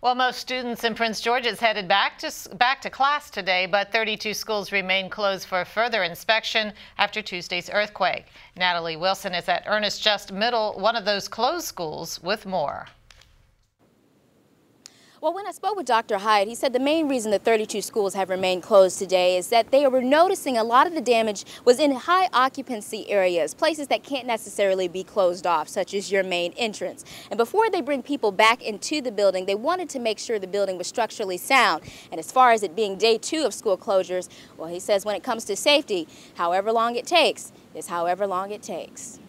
Well, most students in Prince George's headed back to class today, but 32 schools remain closed for further inspection after Tuesday's earthquake. Natalie Wilson is at Ernest Just Middle, one of those closed schools, with more. Well, when I spoke with Dr. Hyatt, he said the main reason the 32 schools have remained closed today is that they were noticing a lot of the damage was in high occupancy areas, places that can't necessarily be closed off, such as your main entrance. And before they bring people back into the building, they wanted to make sure the building was structurally sound. And as far as it being day 2 of school closures, well, he says when it comes to safety, however long it takes is however long it takes.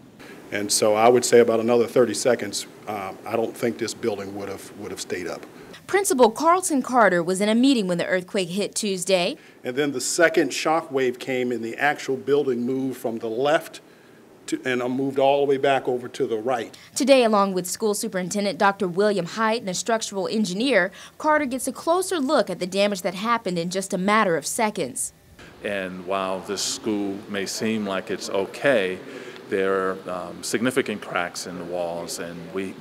And so I would say about another 30 seconds, I don't think this building would have stayed up. Principal Carlton Carter was in a meeting when the earthquake hit Tuesday. And then the second shock wave came and the actual building moved from the left and moved all the way back over to the right. Today, along with School Superintendent Dr. William Haidt and a structural engineer, Carter gets a closer look at the damage that happened in just a matter of seconds. And while this school may seem like it's okay, there are significant cracks in the walls, and we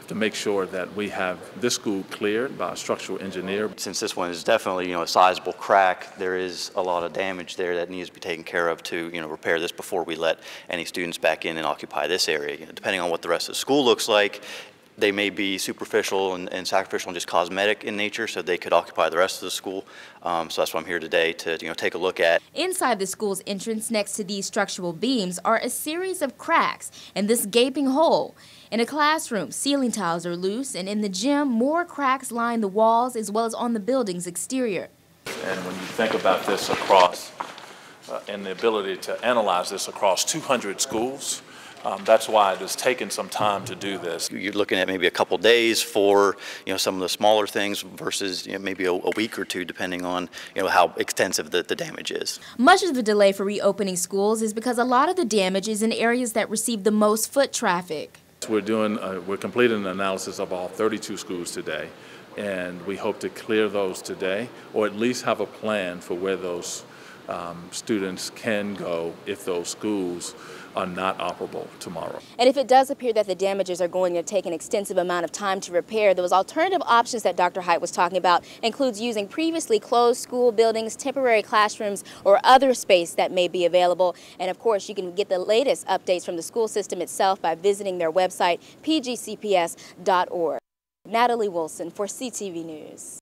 to make sure that we have this school cleared by a structural engineer. Since this one is definitely, a sizable crack, there is a lot of damage there that needs to be taken care of to, repair this before we let any students back in and occupy this area. Depending on what the rest of the school looks like, they may be superficial and sacrificial and just cosmetic in nature, so they could occupy the rest of the school. So that's why I'm here today to take a look at. Inside the school's entrance, next to these structural beams, are a series of cracks and this gaping hole. In a classroom, ceiling tiles are loose, and in the gym, more cracks line the walls as well as on the building's exterior. And when you think about this across, and the ability to analyze this across 200 schools, that's why it has taken some time to do this. You're looking at maybe a couple days for some of the smaller things versus maybe a week or two, depending on how extensive the damage is. Much of the delay for reopening schools is because a lot of the damage is in areas that receive the most foot traffic. We're completing an analysis of all 32 schools today, and we hope to clear those today, or at least have a plan for where those students can go if those schools are not operable tomorrow. And if it does appear that the damages are going to take an extensive amount of time to repair, those alternative options that Dr. Haidt was talking about includes using previously closed school buildings, temporary classrooms, or other space that may be available. And of course, you can get the latest updates from the school system itself by visiting their website, pgcps.org. Natalie Wilson for CTV News.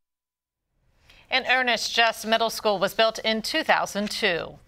And Ernest Just Middle School was built in 2002.